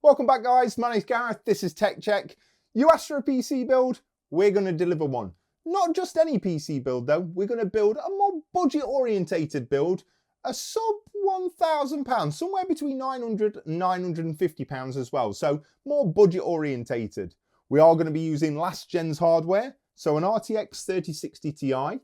Welcome back guys, my name's Gareth, this is Tech Check. You asked for a PC build, we're going to deliver one. Not just any PC build though, we're going to build a more budget orientated build, a sub £1,000, somewhere between £900 and £950 as well, so more budget orientated. We are going to be using last gen's hardware, so an RTX 3060 Ti,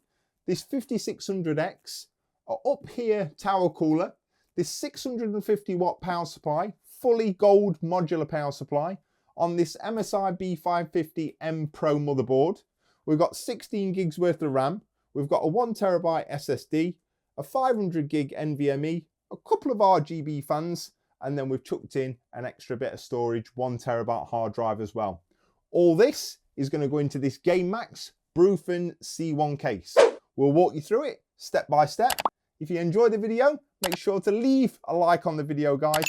this 5600X, up here tower cooler, this 650 watt power supply, fully gold modular power supply on this MSI B550M Pro motherboard. We've got 16 gigs worth of RAM. We've got a 1TB SSD, a 500 gig NVMe, a couple of RGB fans, and then we've chucked in an extra bit of storage, 1TB hard drive as well. All this is going to go into this Gamemax Brufen C1 case. We'll walk you through it step by step. If you enjoyed the video, make sure to leave a like on the video, guys.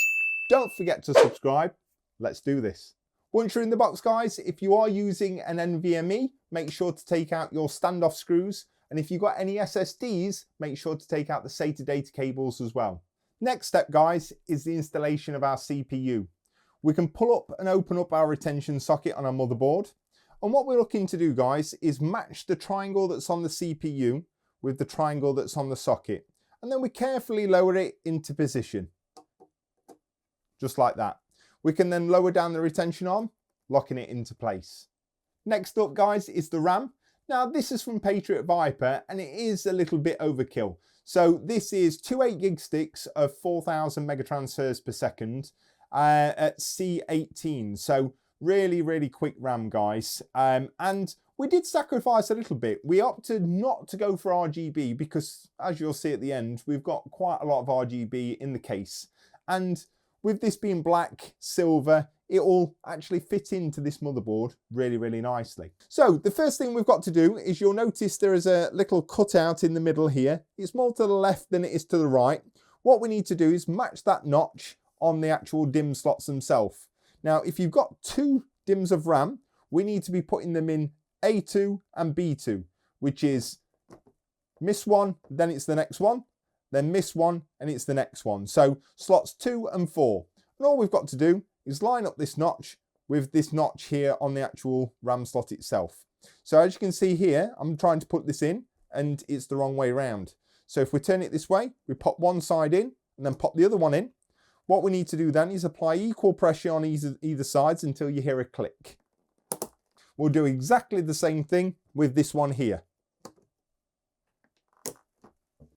Don't forget to subscribe. Let's do this. Once you're in the box, guys, if you are using an NVMe, make sure to take out your standoff screws. And if you've got any SSDs, make sure to take out the SATA data cables as well. Next step, guys, is the installation of our CPU. We can pull up and open up our retention socket on our motherboard. And what we're looking to do, guys, is match the triangle that's on the CPU with the triangle that's on the socket. And then we carefully lower it into position. Just like that. We can then lower down the retention arm, locking it into place. Next up, guys, is the RAM. Now, this is from Patriot Viper, and it is a little bit overkill. So this is two 8GB sticks of 4000 megatransfers per second at C18. So really, really quick RAM, guys. And we did sacrifice a little bit. We opted not to go for RGB because, as you'll see at the end, we've got quite a lot of RGB in the case. And with this being black, silver, it will actually fit into this motherboard really, really nicely. So the first thing we've got to do is you'll notice there is a little cutout in the middle here. It's more to the left than it is to the right. What we need to do is match that notch on the actual DIMM slots themselves. Now, if you've got two DIMMs of RAM, we need to be putting them in A2 and B2, which is miss one, then it's the next one. Then miss one and it's the next one. So slots 2 and 4. And all we've got to do is line up this notch with this notch here on the actual RAM slot itself. So as you can see here, I'm trying to put this in and it's the wrong way around. So if we turn it this way, we pop one side in and then pop the other one in. What we need to do then is apply equal pressure on either sides until you hear a click. We'll do exactly the same thing with this one here.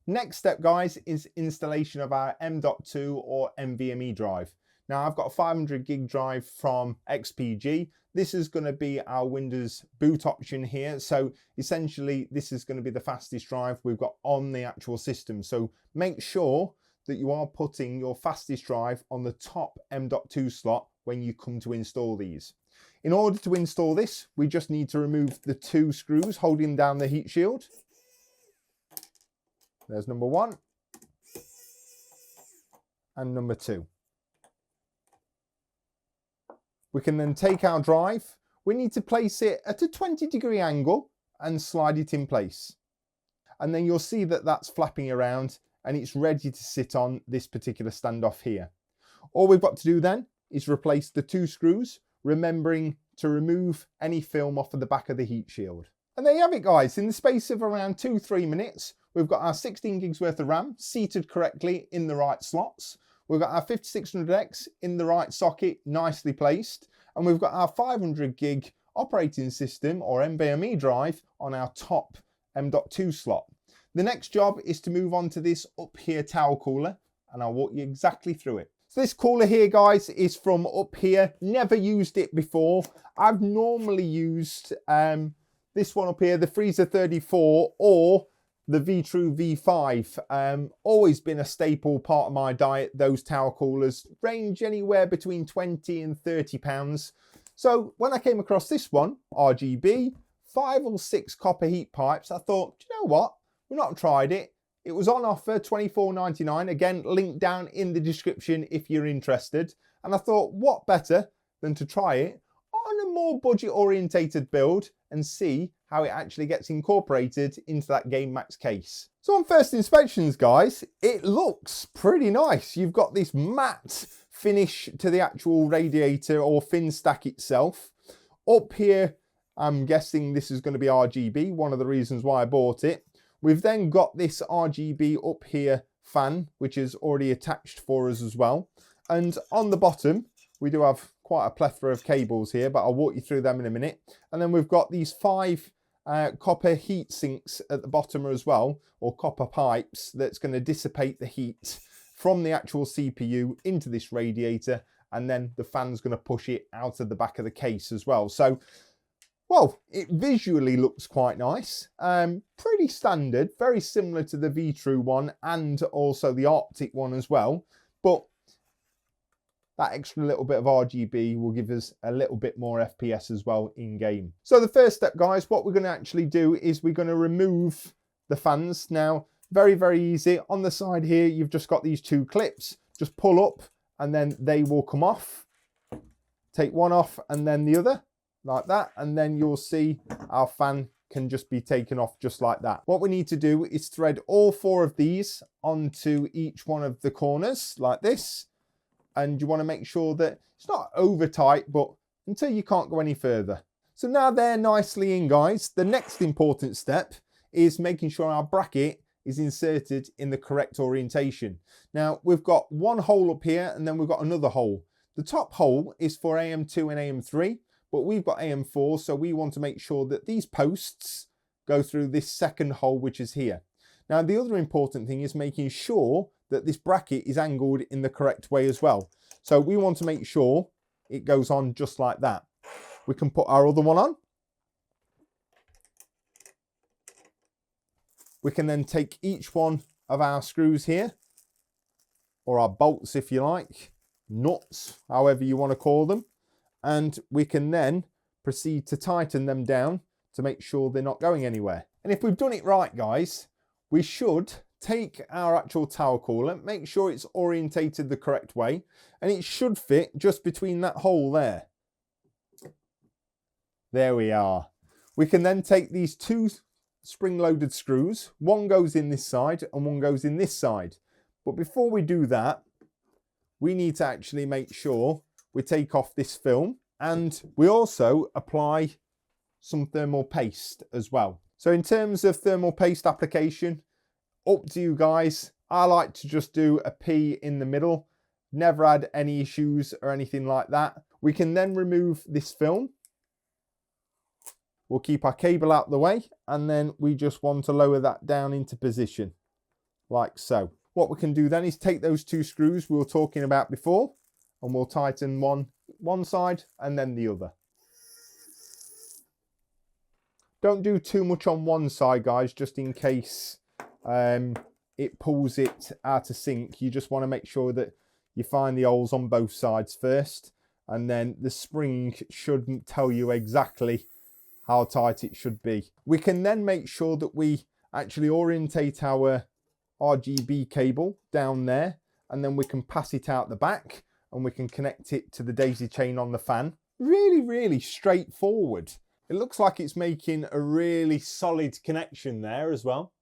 Next step, guys, is installation of our M.2 or NVMe drive. Now, I've got a 500 gig drive from XPG. This is going to be our Windows boot option here. So essentially, this is going to be the fastest drive we've got on the actual system. So make sure that you are putting your fastest drive on the top M.2 slot when you come to install these. In order to install this, we just need to remove the two screws holding down the heat shield. There's number one and number two. We can then take our drive. We need to place it at a 20-degree angle and slide it in place. And then you'll see that that's flapping around and it's ready to sit on this particular standoff here. All we've got to do then is replace the two screws, remembering to remove any film off of the back of the heat shield. And there you have it, guys. In the space of around 2-3 minutes, we've got our 16 gigs worth of RAM seated correctly in the right slots. We've got our 5600X in the right socket, nicely placed. And we've got our 500 gig operating system or NVMe drive on our top M.2 slot. The next job is to move on to this up here tower cooler, and I'll walk you exactly through it. So this cooler here, guys, is from up here. Never used it before. I've normally used this one up here, the Freezer 34 or the V-True V5. Always been a staple part of my diet. Those tower coolers range anywhere between 20 and 30 pounds. So when I came across this one, RGB, 5 or 6 copper heat pipes, I thought, do you know what? We've not tried it. It was on offer, £24.99. Again, link down in the description if you're interested. And I thought, what better than to try it on a more budget orientated build and see how it actually gets incorporated into that Gamemax case. So on first inspections, guys, it looks pretty nice. You've got this matte finish to the actual radiator or fin stack itself. Up here, I'm guessing this is going to be RGB, one of the reasons why I bought it. We've then got this RGB up here fan, which is already attached for us as well. And on the bottom, we do have quite a plethora of cables here, but I'll walk you through them in a minute. And then we've got these 5 copper heat sinks at the bottom as well, or copper pipes, that's going to dissipate the heat from the actual CPU into this radiator, and then the fan's going to push it out of the back of the case as well. So, well, it visually looks quite nice, pretty standard, very similar to the V-True one and also the Arctic one as well, but that extra little bit of RGB will give us a little bit more FPS as well in game. So the first step, guys, what we're going to actually do is we're going to remove the fans. Now, very, very easy. On the side here, you've just got these 2 clips. Just pull up and then they will come off. Take one off and then the other, like that. And then you'll see our fan can just be taken off just like that. What we need to do is thread all 4 of these onto each one of the corners like this. And you want to make sure that it's not over tight, but until you can't go any further. So now they're nicely in, guys. The next important step is making sure our bracket is inserted in the correct orientation. Now, we've got one hole up here and then we've got another hole. The top hole is for AM2 and AM3, but we've got AM4, so we want to make sure that these posts go through this second hole, which is here. Now, the other important thing is making sure that this bracket is angled in the correct way as well. So we want to make sure it goes on just like that. We can put our other one on. We can then take each one of our screws here, or our bolts if you like, nuts, however you want to call them, and we can then proceed to tighten them down to make sure they're not going anywhere. And if we've done it right, guys, we should take our actual tower cooler, make sure it's orientated the correct way, and it should fit just between that hole there. There we are. We can then take these 2 spring-loaded screws. One goes in this side and one goes in this side. But before we do that, we need to actually make sure we take off this film, and we also apply some thermal paste as well. So in terms of thermal paste application, up to you guys. I like to just do a P in the middle. Never had any issues or anything like that. We can then remove this film. We'll keep our cable out the way, and then we just want to lower that down into position like so. What we can do then is take those 2 screws we were talking about before, and we'll tighten one side and then the other. Don't do too much on one side, guys, just in case it pulls it out of sync. You just want to make sure that you find the holes on both sides first, and then the spring shouldn't tell you exactly how tight it should be. We can then make sure that we actually orientate our RGB cable down there, and then we can pass it out the back and we can connect it to the daisy chain on the fan. Really, really straightforward. It looks like it's making a really solid connection there as well.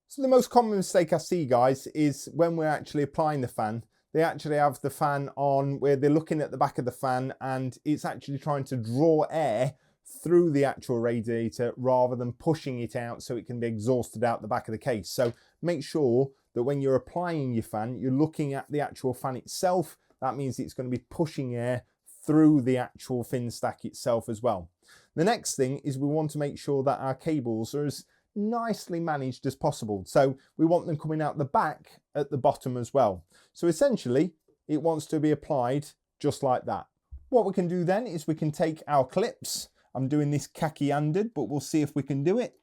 So the most common mistake I see, guys, is when we're actually applying the fan, they actually have the fan on where they're looking at the back of the fan and it's actually trying to draw air through the actual radiator rather than pushing it out so it can be exhausted out the back of the case. So make sure that when you're applying your fan, you're looking at the actual fan itself. That means it's going to be pushing air through the actual fin stack itself as well. The next thing is we want to make sure that our cables are as nicely managed as possible. So we want them coming out the back at the bottom as well. So essentially it wants to be applied just like that. What we can do then is we can take our clips. I'm doing this khaki-handed, but we'll see if we can do it.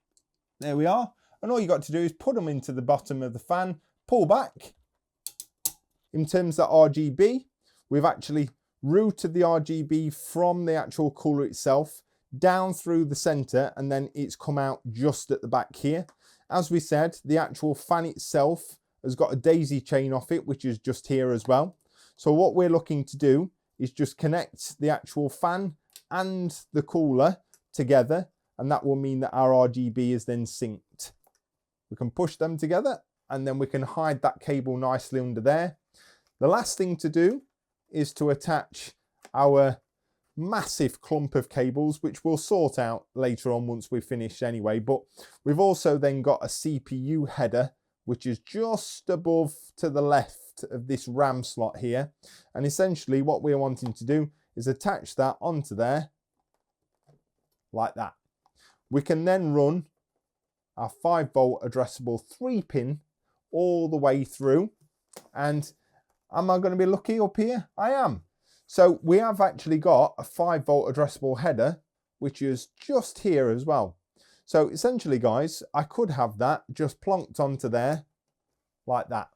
There we are. And all you got to do is put them into the bottom of the fan, pull back. In terms of RGB, we've actually routed the RGB from the actual cooler itself down through the center, and then it's come out just at the back here. As we said, the actual fan itself has got a daisy chain off it, which is just here as well. So what we're looking to do is just connect the actual fan and the cooler together, and that will mean that our RGB is then synced. We can push them together and then we can hide that cable nicely under there. The last thing to do is to attach our massive clump of cables, which we'll sort out later on once we've finished anyway. But we've also then got a CPU header, which is just above to the left of this RAM slot here. And essentially what we're wanting to do is attach that onto there like that. We can then run our 5-volt addressable 3-pin all the way through. And am I going to be lucky up here? I am. So we have actually got a 5-volt addressable header, which is just here as well. So essentially, guys, I could have that just plonked onto there like that.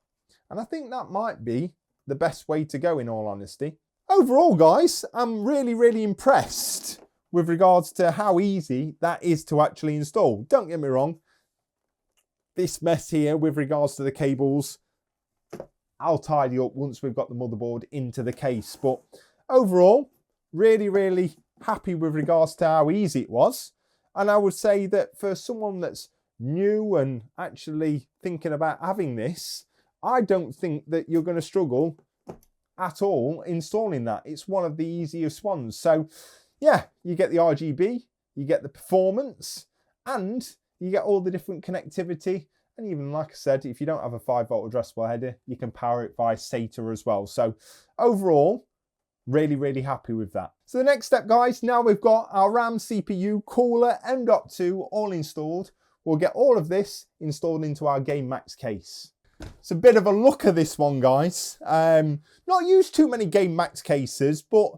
And I think that might be the best way to go, in all honesty. Overall, guys, I'm really, really impressed with regards to how easy that is to actually install. Don't get me wrong, this mess here with regards to the cables, I'll tidy up once we've got the motherboard into the case. But overall, really, really happy with regards to how easy it was. And I would say that for someone that's new and actually thinking about having this, I don't think that you're going to struggle at all installing that. It's one of the easiest ones. So yeah, you get the RGB, you get the performance, and you get all the different connectivity. And even like I said, if you don't have a 5-volt addressable header, you can power it via SATA as well. So overall, really, really happy with that. So the next step, guys, now we've got our RAM, CPU, cooler, M.2 all installed. We'll get all of this installed into our Gamemax case. It's a bit of a look at this one, guys. Not used too many Gamemax cases, but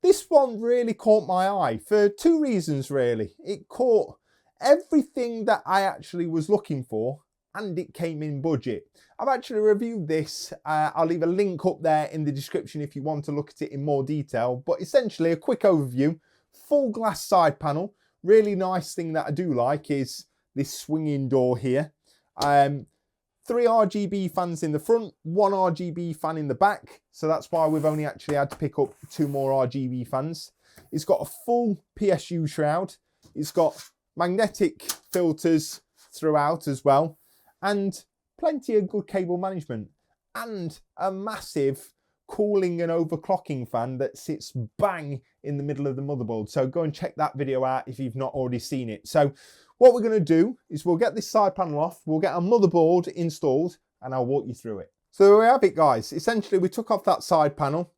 this one really caught my eye for 2 reasons, really. It caught everything that I actually was looking for, and it came in budget. I've actually reviewed this. I'll leave a link up there in the description if you want to look at it in more detail. But essentially, a quick overview. Full glass side panel. Really nice thing that I do like is this swinging door here. 3 RGB fans in the front, 1 RGB fan in the back. So that's why we've only actually had to pick up 2 more RGB fans. It's got a full PSU shroud. It's got magnetic filters throughout as well. And plenty of good cable management. And a massive cooling and overclocking fan that sits bang in the middle of the motherboard. So go and check that video out if you've not already seen it. So what we're going to do is we'll get this side panel off, we'll get our motherboard installed, and I'll walk you through it. So there we have it, guys. Essentially, we took off that side panel,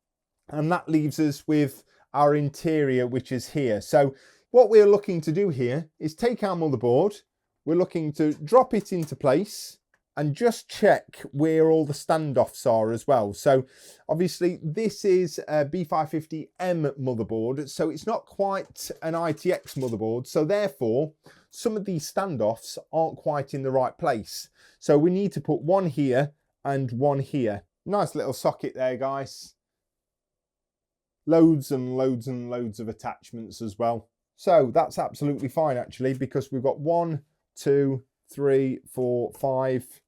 and that leaves us with our interior, which is here. So what we're looking to do here is take our motherboard, we're looking to drop it into place, and just check where all the standoffs are as well. So obviously this is a B550M motherboard, so it's not quite an ITX motherboard. So therefore, some of these standoffs aren't quite in the right place. So we need to put one here and one here. Nice little socket there, guys. Loads and loads and loads of attachments as well. So that's absolutely fine actually, because we've got 1, 2, 3, 4, 5,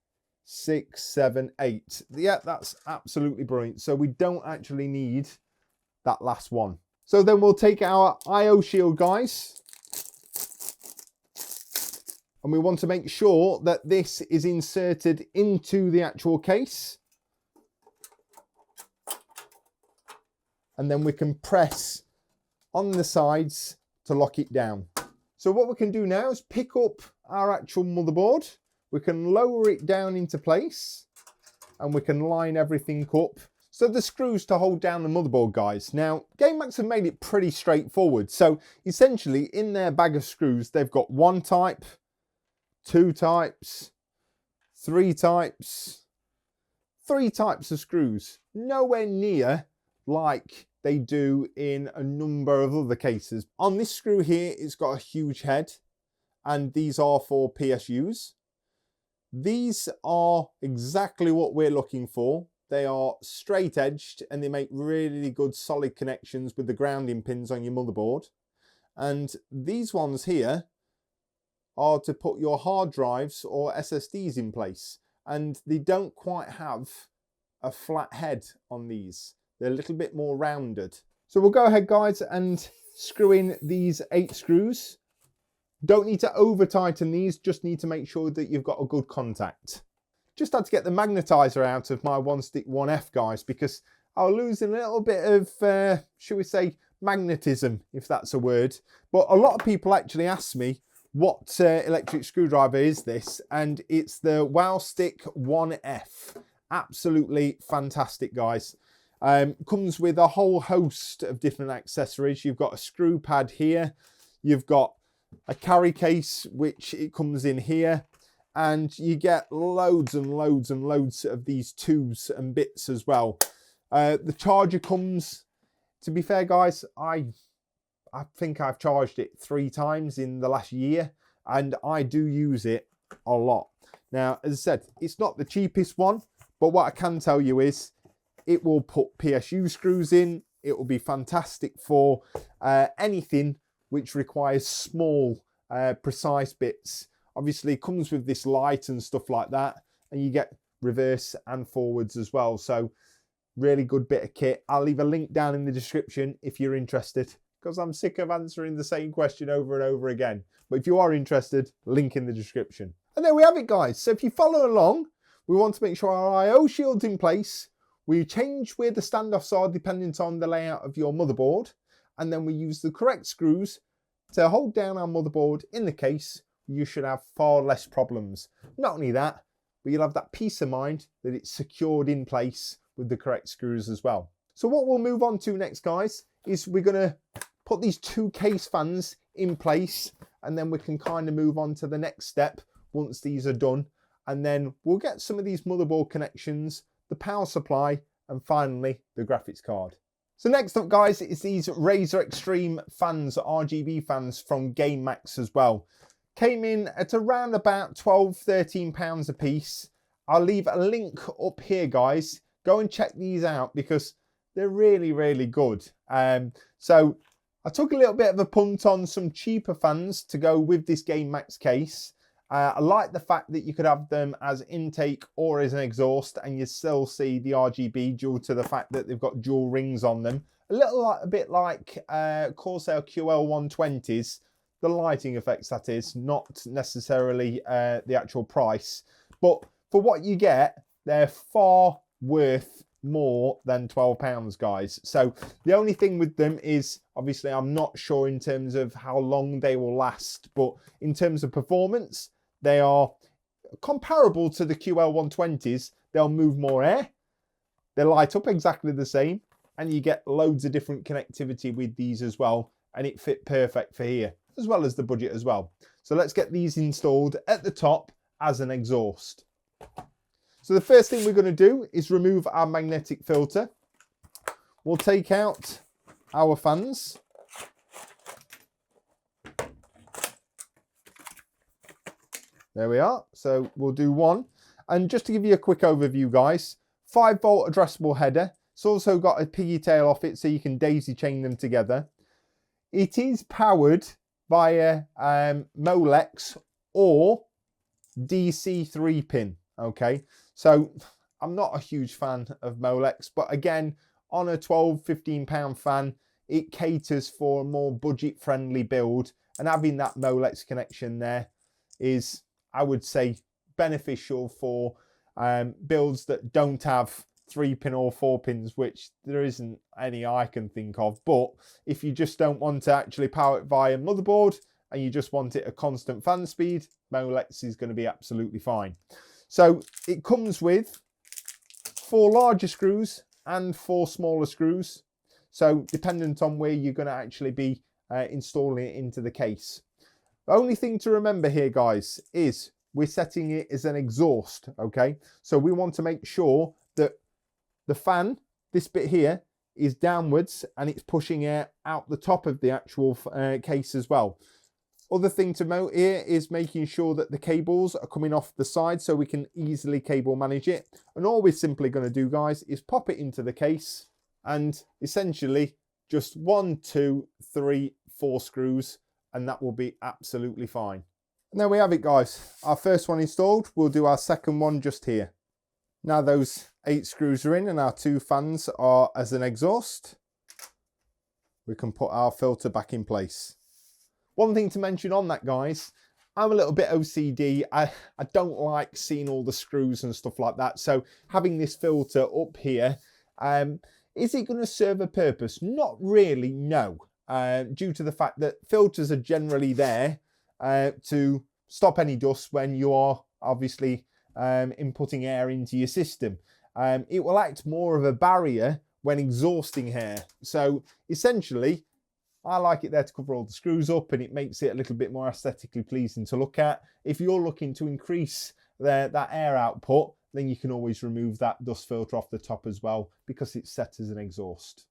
6, 7, 8. Yeah, that's absolutely brilliant. So we don't actually need that last one. So then we'll take our IO shield, guys. And we want to make sure that this is inserted into the actual case. And then we can press on the sides to lock it down. So what we can do now is pick up our actual motherboard. We can lower it down into place and we can line everything up. So the screws to hold down the motherboard, guys. Now, Gamemax have made it pretty straightforward. So essentially in their bag of screws, they've got 1 type, 2 types, 3 types, 3 types of screws. Nowhere near like they do in a number of other cases. On this screw here, it's got a huge head, and these are for PSUs. These are exactly what we're looking for. They are straight edged and they make really good solid connections with the grounding pins on your motherboard. And these ones here are to put your hard drives or SSDs in place, and they don't quite have a flat head on these. They're a little bit more rounded. So we'll go ahead, guys, and screw in these 8 screws. Don't need to over tighten these, just need to make sure that you've got a good contact. just had to get the magnetizer out of my One Stick 1F, guys, because I was losing a little bit of, should we say, magnetism, if that's a word. But a lot of people actually ask me what electric screwdriver is this, and it's the Wowstick 1F. Absolutely fantastic, guys. Comes with a whole host of different accessories. You've got a screw pad here, you've got a carry case which it comes in here, and you get loads and loads and loads of these tubes and bits as well. The charger comes, to be fair, guys, I think I've charged it 3 times in the last year, and I do use it a lot. Now, as I said, it's not the cheapest one, but what I can tell you is it will put PSU screws in. It will be fantastic for anything which requires small, precise bits. Obviously, it comes with this light and stuff like that, and you get reverse and forwards as well. So, really good bit of kit. I'll leave a link down in the description if you're interested, because I'm sick of answering the same question over and over again. But if you are interested, link in the description. And there we have it, guys. So if you follow along, we want to make sure our I/O shield's in place. We change where the standoffs are depending on the layout of your motherboard. And then we use the correct screws to hold down our motherboard in the case. You should have far less problems. Not only that, but you'll have that peace of mind that it's secured in place with the correct screws as well. So what we'll move on to next, guys, is we're going to put these 2 case fans in place, and then we can kind of move on to the next step once these are done. And then we'll get some of these motherboard connections, the power supply, and finally the graphics card. So next up, guys, is these Razer Extreme fans, RGB fans from Gamemax as well. Came in at around about £12–13 a piece. I'll leave a link up here, guys. Go and check these out because they're really, really good. So I took a little bit of a punt on some cheaper fans to go with this Gamemax case. I like the fact that you could have them as intake or as an exhaust, and you still see the RGB due to the fact that they've got dual rings on them. A bit like Corsair QL120s, the lighting effects, that is, not necessarily the actual price. But for what you get, they're far worth more than £12, guys. So the only thing with them is, obviously, I'm not sure in terms of how long they will last, but in terms of performance, they are comparable to the QL120s. They'll move more air, they light up exactly the same, and you get loads of different connectivity with these as well, and it fit perfect for here, as well as the budget as well. So let's get these installed at the top as an exhaust. So the first thing we're going to do is remove our magnetic filter. We'll take out our fans. There we are. So we'll do one. And just to give you a quick overview, guys, 5-volt addressable header. It's also got a pigtail off it so you can daisy chain them together. It is powered via Molex or DC 3-pin. Okay, so I'm not a huge fan of Molex, but again, on a £12–15 fan, it caters for a more budget-friendly build, and having that Molex connection there is, I would say, beneficial for builds that don't have 3-pin or 4-pins, which there isn't any I can think of. But if you just don't want to actually power it via motherboard and you just want it a constant fan speed, Molex is going to be absolutely fine. So it comes with 4 larger screws and 4 smaller screws. So dependent on where you're going to actually be installing it into the case. The only thing to remember here, guys, is we're setting it as an exhaust, okay? So we want to make sure that the fan, this bit here, is downwards and it's pushing air out the top of the actual case as well. Other thing to note here is making sure that the cables are coming off the side so we can easily cable manage it. And all we're simply going to do, guys, is pop it into the case and essentially just 1, 2, 3, 4 screws, and that will be absolutely fine. And there we have it, guys. Our first one installed. We'll do our second one just here. Now those 8 screws are in and our 2 fans are as an exhaust, we can put our filter back in place. One thing to mention on that, guys, I'm a little bit OCD. I don't like seeing all the screws and stuff like that. So having this filter up here, is it going to serve a purpose? Not really, no. Due to the fact that filters are generally there to stop any dust when you are obviously inputting air into your system. It will act more of a barrier when exhausting air. So essentially, I like it there to cover all the screws up, and it makes it a little bit more aesthetically pleasing to look at. If you're looking to increase that air output, then you can always remove that dust filter off the top as well, because it's set as an exhaust.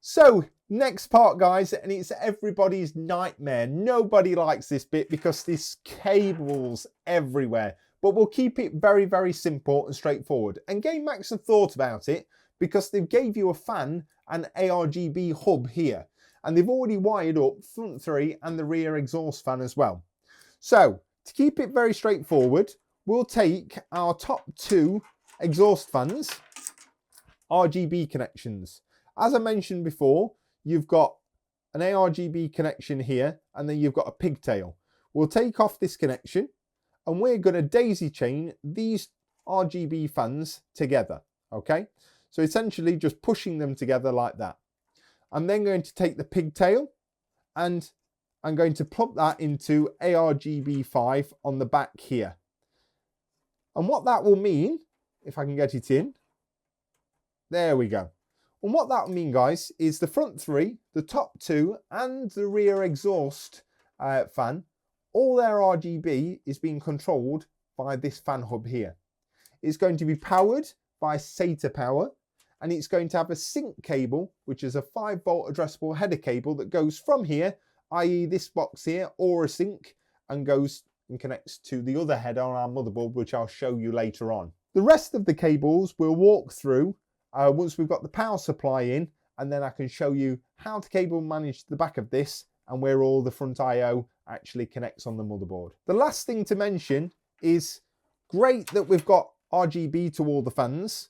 So next part, guys, and it's everybody's nightmare. Nobody likes this bit because there's cables everywhere, but we'll keep it very, very simple and straightforward. And Gamemax have thought about it because they gave you a fan and ARGB hub here. And they've already wired up front 3 and the rear exhaust fan as well. So to keep it very straightforward, we'll take our top 2 exhaust fans, RGB connections. As I mentioned before, you've got an ARGB connection here, and then you've got a pigtail. We'll take off this connection, and we're going to daisy chain these RGB fans together, okay? So essentially just pushing them together like that. I'm then going to take the pigtail and I'm going to plug that into ARGB5 on the back here. And what that will mean, if I can get it in, there we go. And what that will mean, guys, is the front 3, the top 2 and the rear exhaust fan, all their RGB is being controlled by this fan hub here. It's going to be powered by SATA power, and it's going to have a sync cable, which is a 5-volt addressable header cable that goes from here, i.e. this box here, or a sync, and goes and connects to the other header on our motherboard, which I'll show you later on. The rest of the cables we'll walk through once we've got the power supply in, and then I can show you how to cable manage the back of this and where all the front I/O actually connects on the motherboard. The last thing to mention is, great that we've got RGB to all the fans.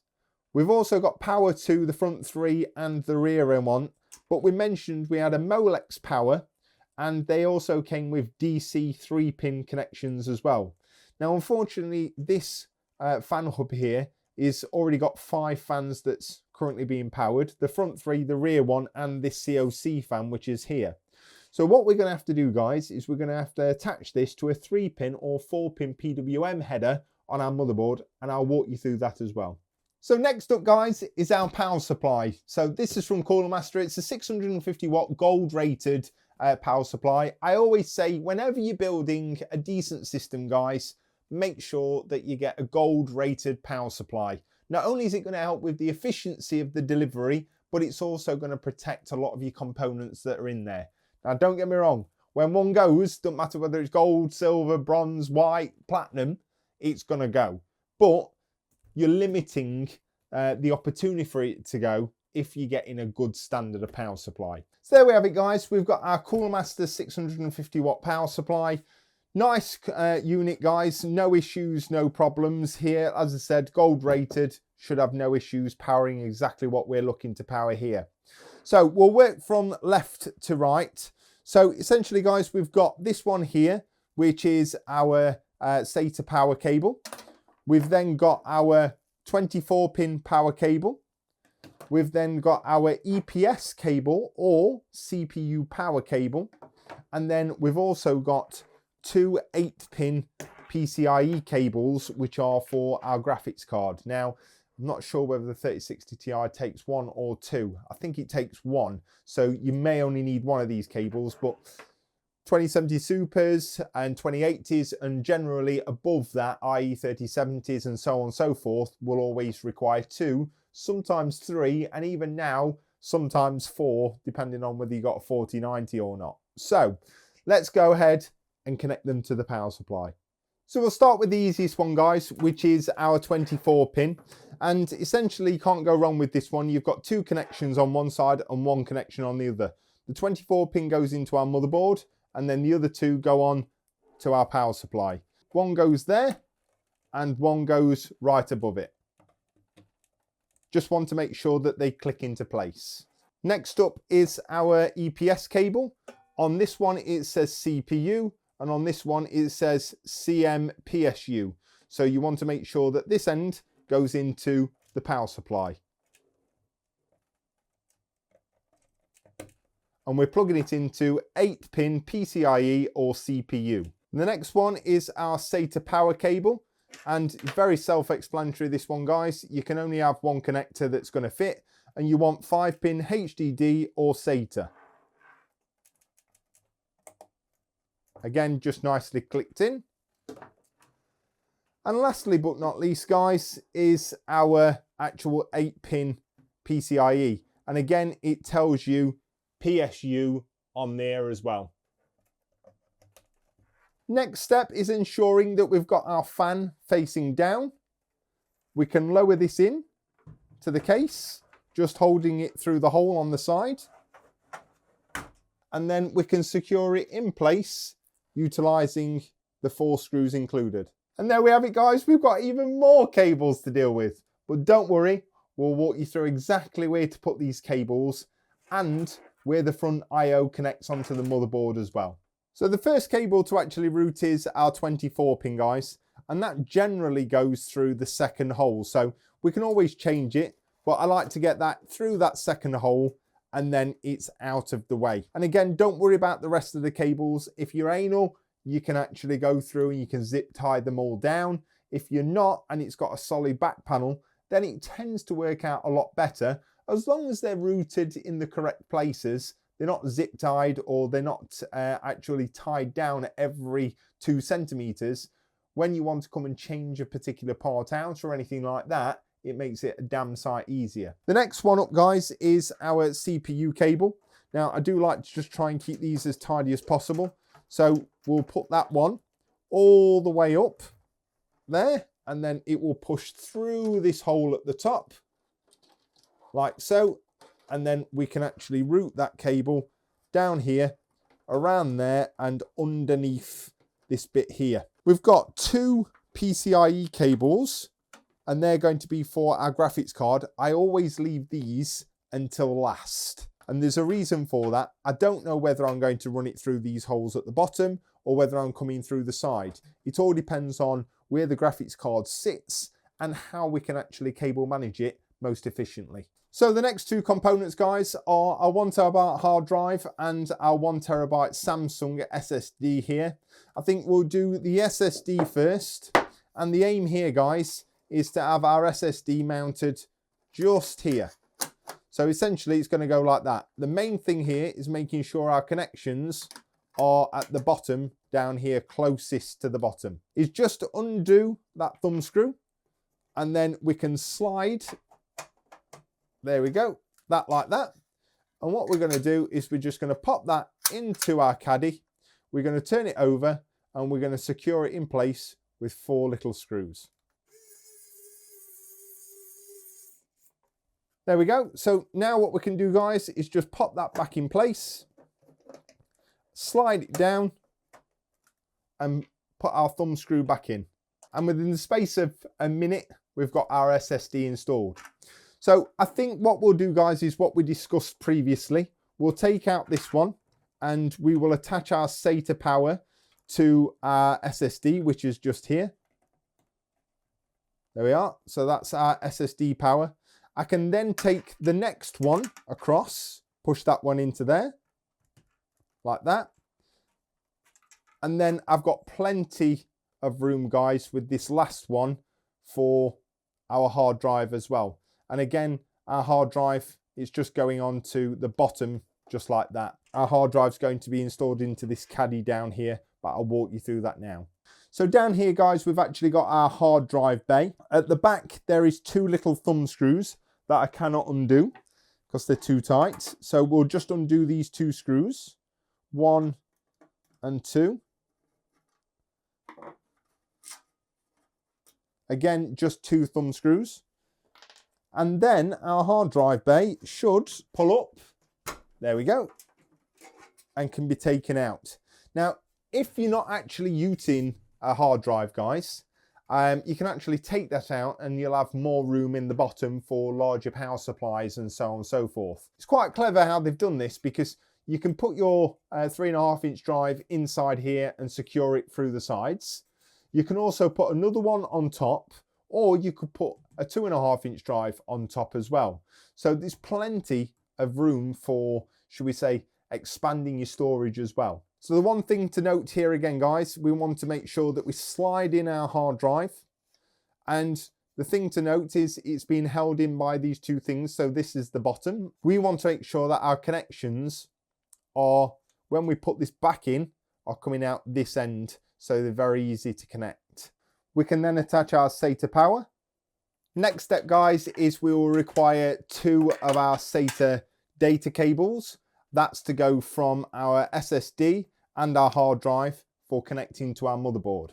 We've also got power to the front 3 and the rear one, but we mentioned we had a Molex power, and they also came with DC 3-pin connections as well. Now, unfortunately, this fan hub here is already got 5 fans that's currently being powered, the front 3, the rear one, and this COC fan, which is here. So what we're going to have to do, guys, is we're going to have to attach this to a 3-pin or 4-pin PWM header on our motherboard, and I'll walk you through that as well. So next up, guys, is our power supply. So this is from Cooler Master. It's a 650 watt gold rated power supply. I always say, whenever you're building a decent system, guys, make sure that you get a gold rated power supply. Not only is it going to help with the efficiency of the delivery, but it's also going to protect a lot of your components that are in there. Now, don't get me wrong, when one goes, don't matter whether it's gold, silver, bronze, white, platinum, it's going to go. But you're limiting the opportunity for it to go if you're getting a good standard of power supply. So there we have it, guys. We've got our Cooler Master 650 watt power supply. Nice unit, guys. No issues, no problems here. As I said, gold rated, should have no issues powering exactly what we're looking to power here. So we'll work from left to right. So essentially, guys, we've got this one here, which is our SATA power cable. We've then got our 24-pin power cable. We've then got our EPS cable or CPU power cable. And then we've also got 2 8-pin PCIe cables, which are for our graphics card. Now, I'm not sure whether the 3060 Ti takes 1 or 2. I think it takes 1. So you may only need one of these cables, but 2070 Supers and 2080s and generally above that, i.e. 3070s and so on and so forth, will always require 2, sometimes 3, and even now, sometimes 4, depending on whether you got a 4090 or not. So let's go ahead and connect them to the power supply. So we'll start with the easiest one, guys, which is our 24-pin. And essentially, you can't go wrong with this one. You've got 2 connections on one side and 1 connection on the other. The 24-pin goes into our motherboard, and then the other 2 go on to our power supply. One goes there, and one goes right above it. Just want to make sure that they click into place. Next up is our EPS cable. On this one, it says CPU, and on this one it says CMPSU. So you want to make sure that this end goes into the power supply. And we're plugging it into 8-pin PCIe or CPU. And the next one is our SATA power cable, and very self-explanatory this one, guys. You can only have one connector that's going to fit, and you want 5-pin HDD or SATA. Again, just nicely clicked in. And lastly but not least, guys, is our actual 8-pin PCIe. And again, it tells you PSU on there as well. Next step is ensuring that we've got our fan facing down. We can lower this in to the case, just holding it through the hole on the side. And then we can secure it in place, utilizing the 4 screws included. And there we have it, guys. We've got even more cables to deal with. But don't worry, we'll walk you through exactly where to put these cables and where the front I/O connects onto the motherboard as well. So the first cable to actually route is our 24-pin, guys. And that generally goes through the second hole. So we can always change it, but I like to get that through that second hole and then it's out of the way. And again, don't worry about the rest of the cables. If you're anal, you can actually go through and you can zip tie them all down. If you're not, and it's got a solid back panel, then it tends to work out a lot better as long as they're routed in the correct places. They're not zip tied or they're not actually tied down at every 2 centimeters. When you want to come and change a particular part out or anything like that, it makes it a damn sight easier. The next one up, guys, is our CPU cable. Now, I do like to just try and keep these as tidy as possible. So we'll put that one all the way up there, and then it will push through this hole at the top, like so. And then we can actually route that cable down here, around there, and underneath this bit here. We've got 2 PCIe cables, and they're going to be for our graphics card. I always leave these until last. And there's a reason for that. I don't know whether I'm going to run it through these holes at the bottom or whether I'm coming through the side. It all depends on where the graphics card sits and how we can actually cable manage it most efficiently. So the next 2 components, guys, are our 1TB hard drive and our 1TB Samsung SSD here. I think we'll do the SSD first. And the aim here, guys, is to have our SSD mounted just here. So essentially it's going to go like that. The main thing here is making sure our connections are at the bottom down here, closest to the bottom. Is just to undo that thumb screw, and then we can slide, there we go, that like that. And what we're going to do is we're just going to pop that into our caddy. We're going to turn it over and we're going to secure it in place with 4 little screws. There we go. So now what we can do, guys, is just pop that back in place, slide it down, and put our thumb screw back in. And within the space of a minute, we've got our SSD installed. So I think what we'll do, guys, is what we discussed previously. We'll take out this one and we will attach our SATA power to our SSD, which is just here. There we are. So that's our SSD power. I can then take the next one across, push that one into there, like that. And then I've got plenty of room, guys, with this last one for our hard drive as well. And again, our hard drive is just going on to the bottom, just like that. Our hard drive's going to be installed into this caddy down here, but I'll walk you through that now. So down here, guys, we've actually got our hard drive bay. At the back, there is 2 little thumb screws that I cannot undo because they're too tight. So we'll just undo these 2 screws, 1 and 2. Again, just 2 thumb screws. And then our hard drive bay should pull up, there we go, and can be taken out. Now, if you're not actually using a hard drive, guys, you can actually take that out and you'll have more room in the bottom for larger power supplies and so on and so forth. It's quite clever how they've done this because you can put your 3.5-inch drive inside here and secure it through the sides. You can also put another one on top, or you could put a 2.5-inch drive on top as well. So there's plenty of room for, should we say, expanding your storage as well. So the one thing to note here again, guys, we want to make sure that we slide in our hard drive. And the thing to note is it's being held in by these two things. So this is the bottom. We want to make sure that our connections are, when we put this back in, are coming out this end. So they're very easy to connect. We can then attach our SATA power. Next step, guys, is we will require 2 of our SATA data cables. That's to go from our SSD and our hard drive for connecting to our motherboard.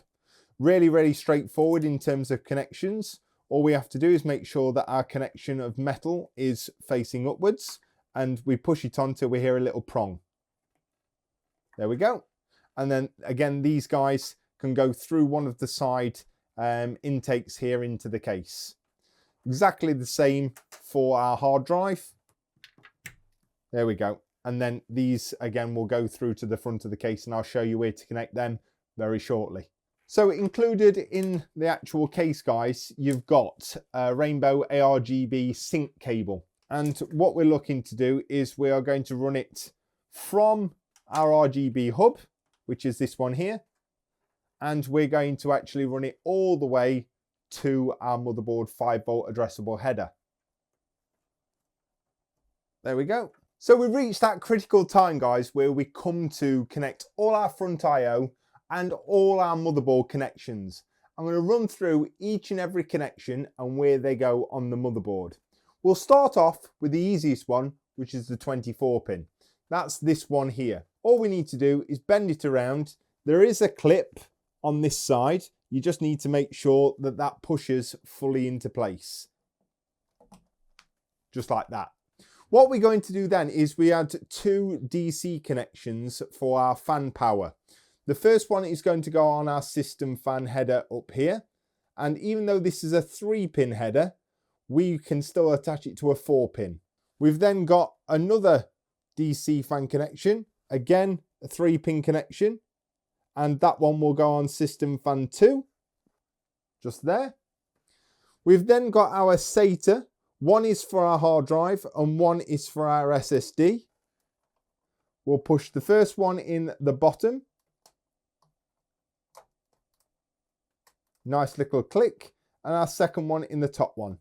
Really straightforward in terms of connections. All we have to do is make sure that our connection of metal is facing upwards, and we push it on till we hear a little prong. There we go. And then again, these guys can go through one of the side intakes here into the case. Exactly the same for our hard drive. There we go. And then these again will go through to the front of the case, and I'll show you where to connect them very shortly. So included in the actual case, guys, you've got a rainbow ARGB sync cable. And what we're looking to do is we are going to run it from our RGB hub, which is this one here. And we're going to actually run it all the way to our motherboard 5-volt addressable header. There we go. So we've reached that critical time, guys, where we come to connect all our front I/O and all our motherboard connections. I'm going to run through each and every connection and where they go on the motherboard. We'll start off with the easiest one, which is the 24 pin. That's this one here. All we need to do is bend it around. There is a clip on this side. You just need to make sure that that pushes fully into place. Just like that. What we're going to do then is we add 2 DC connections for our fan power. The first one is going to go on our system fan header up here. And even though this is a 3-pin header, we can still attach it to a 4-pin. We've then got another DC fan connection, again a 3-pin connection, and that one will go on system fan 2, just there. We've then got our SATA. One is for our hard drive and one is for our SSD. We'll push the first one in the bottom. Nice little click. And our second one in the top one.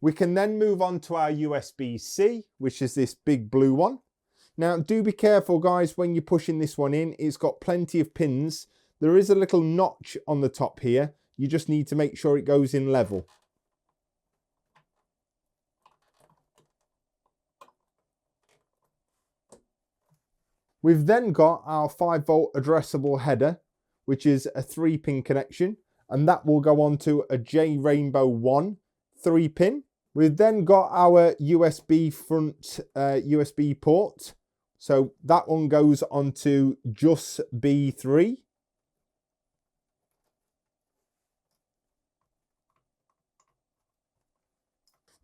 We can then move on to our USB-C, which is this big blue one. Now, do be careful, guys, when you're pushing this one in. It's got plenty of pins. There is a little notch on the top here. You just need to make sure it goes in level. We've then got our 5-volt addressable header, which is a 3-pin connection, and that will go on to a J Rainbow 1 3-pin. We've then got our USB front USB port. So that one goes onto just B3.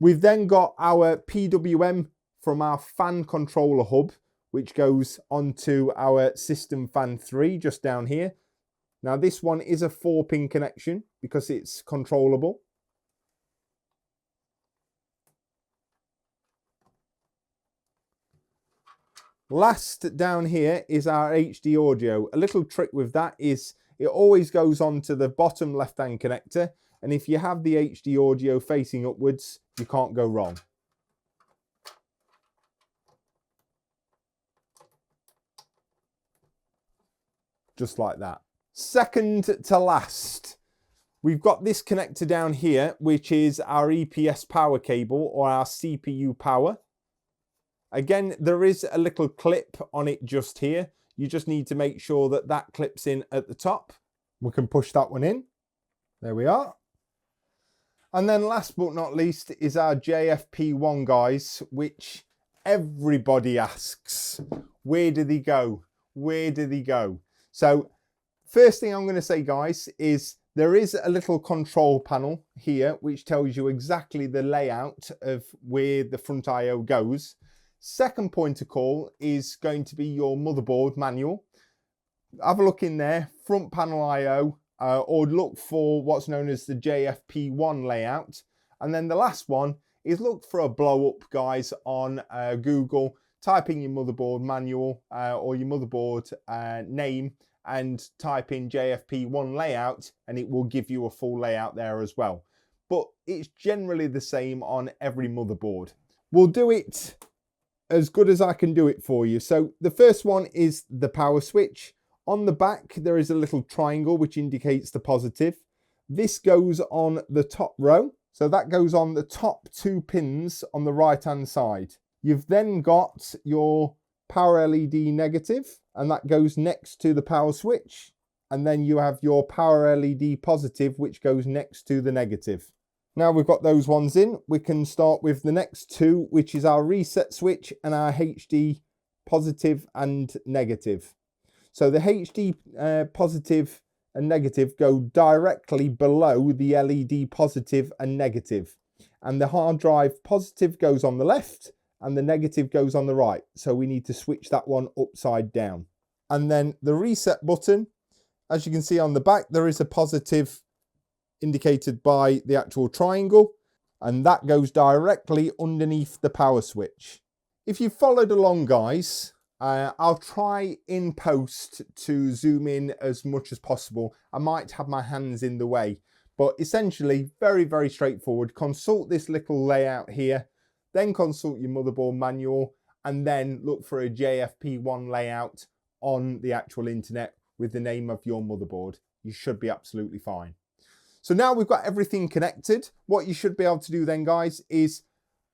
We've then got our PWM from our fan controller hub, which goes onto our system fan 3 just down here. Now this one is a 4-pin connection because it's controllable. Last down here is our HD audio. A little trick with that is it always goes onto the bottom left-hand connector, and if you have the HD audio facing upwards, you can't go wrong. Just like that. Second to last, we've got this connector down here, which is our EPS power cable or our CPU power. Again, there is a little clip on it just here. You just need to make sure that that clips in at the top. We can push that one in. There we are. And then last but not least is our JFP1, guys, which everybody asks, where do they go? Where do they go? So first thing I'm going to say, guys, is there is a little control panel here which tells you exactly the layout of where the front I/O goes. Second point of call is going to be your motherboard manual. Have a look in there, front panel I/O, or look for what's known as the JFP1 layout. And then the last one is look for a blow up, guys, on Google. Type in your motherboard manual or your motherboard name and type in JFP1 layout, and it will give you a full layout there as well. But it's generally the same on every motherboard. We'll do it as good as I can do it for you. So the first one is the power switch. On the back, there is a little triangle which indicates the positive. This goes on the top row. So that goes on the top 2 pins on the right-hand side. You've then got your power LED negative, and that goes next to the power switch. And then you have your power LED positive, which goes next to the negative. Now we've got those ones in, we can start with the next 2, which is our reset switch and our HD positive and negative. So the HD positive and negative go directly below the LED positive and negative. And the hard drive positive goes on the left and the negative goes on the right. So we need to switch that one upside down. And then the reset button, as you can see on the back, there is a positive indicated by the actual triangle, and that goes directly underneath the power switch. If you followed along, guys, I'll try in post to zoom in as much as possible. I might have my hands in the way, but essentially very, very straightforward. Consult this little layout here, then consult your motherboard manual, and then look for a JFP1 layout on the actual internet with the name of your motherboard. You should be absolutely fine. So now we've got everything connected. What you should be able to do then, guys, is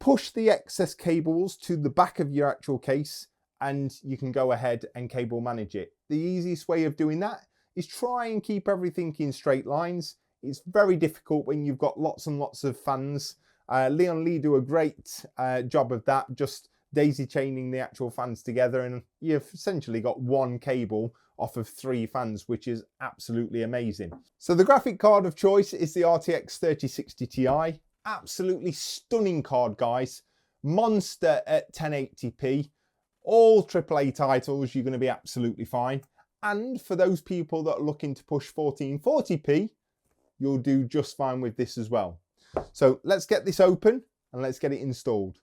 push the excess cables to the back of your actual case, and you can go ahead and cable manage it. The easiest way of doing that is try and keep everything in straight lines. It's very difficult when you've got lots and lots of fans. Leon Lee do a great job of that, just daisy chaining the actual fans together, and you've essentially got one cable off of 3 fans, which is absolutely amazing. So the graphic card of choice is the RTX 3060 Ti. Absolutely stunning card, guys. Monster at 1080p. All AAA titles, you're going to be absolutely fine. And for those people that are looking to push 1440p, you'll do just fine with this as well. So let's get this open and let's get it installed.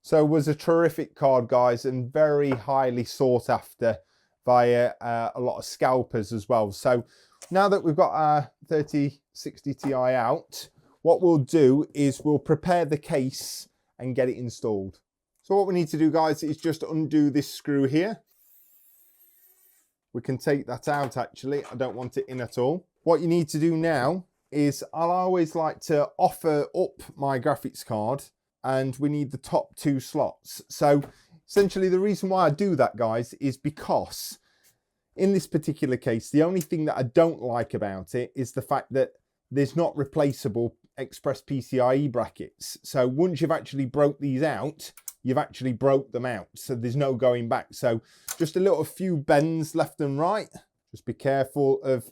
So it was a terrific card, guys, and very highly sought after by a lot of scalpers as well. So now that we've got our 3060 Ti out, what we'll do is we'll prepare the case and get it installed. So what we need to do, guys, is just undo this screw here. We can take that out, actually. I don't want it in at all. What you need to do now is I'll always like to offer up my graphics card, and we need the top 2 slots. So essentially the reason why I do that, guys, is because in this particular case, the only thing that I don't like about it is the fact that there's not replaceable express PCIe brackets. So once you've actually broke these out, you've actually broke them out. So there's no going back. So just a few bends left and right. Just be careful of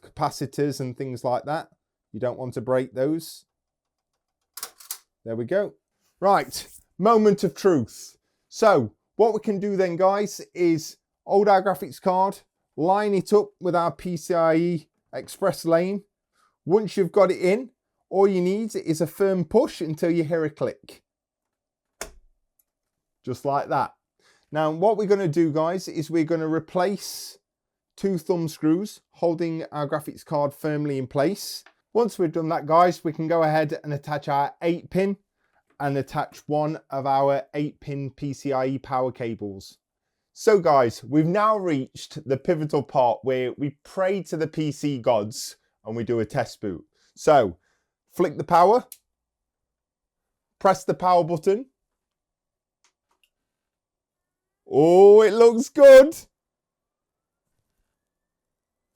capacitors and things like that. You don't want to break those. There we go. Right, moment of truth. So what we can do then, guys, is hold our graphics card, line it up with our PCIe express lane. Once you've got it in, all you need is a firm push until you hear a click. Just like that. Now, what we're going to do, guys, is we're going to replace 2 thumb screws holding our graphics card firmly in place. Once we've done that, guys, we can go ahead and attach our 8-pin and attach one of our 8-pin PCIe power cables. So, guys, we've now reached the pivotal part where we pray to the PC gods and we do a test boot. So, flick the power, press the power button. Oh, it looks good.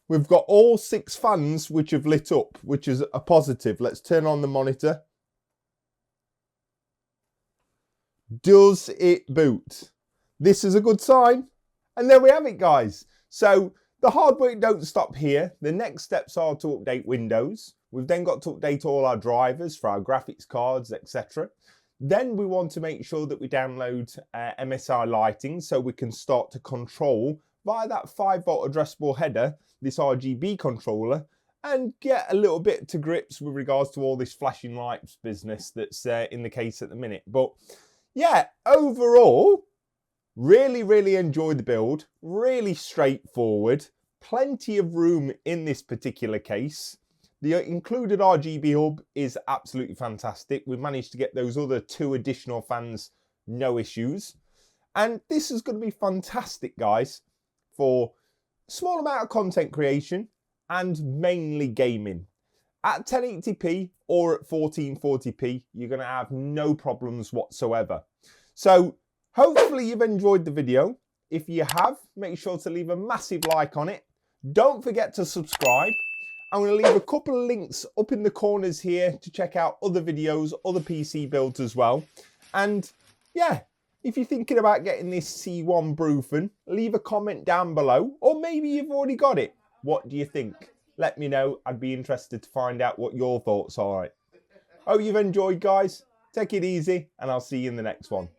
We've got all 6 fans which have lit up, which is a positive. Let's turn on the monitor. Does it boot? This is a good sign. And there we have it, guys. So the hard work don't stop here. The next steps are to update Windows. We've then got to update all our drivers for our graphics cards, etc. Then we want to make sure that we download MSI lighting so we can start to control via that 5-volt addressable header, this RGB controller, and get a little bit to grips with regards to all this flashing lights business that's in the case at the minute. But yeah, overall, really enjoyed the build. Really straightforward. Plenty of room in this particular case. The included RGB hub is absolutely fantastic. We managed to get those other 2 additional fans, no issues. And this is going to be fantastic, guys, for a small amount of content creation and mainly gaming. At 1080p or at 1440p, you're going to have no problems whatsoever. So hopefully you've enjoyed the video. If you have, make sure to leave a massive like on it. Don't forget to subscribe. I'm going to leave a couple of links up in the corners here to check out other videos, other PC builds as well. And yeah, if you're thinking about getting this C1 Brufen, leave a comment down below, or maybe you've already got it. What do you think? Let me know. I'd be interested to find out what your thoughts are. Hope you've enjoyed, guys. Take it easy, and I'll see you in the next one.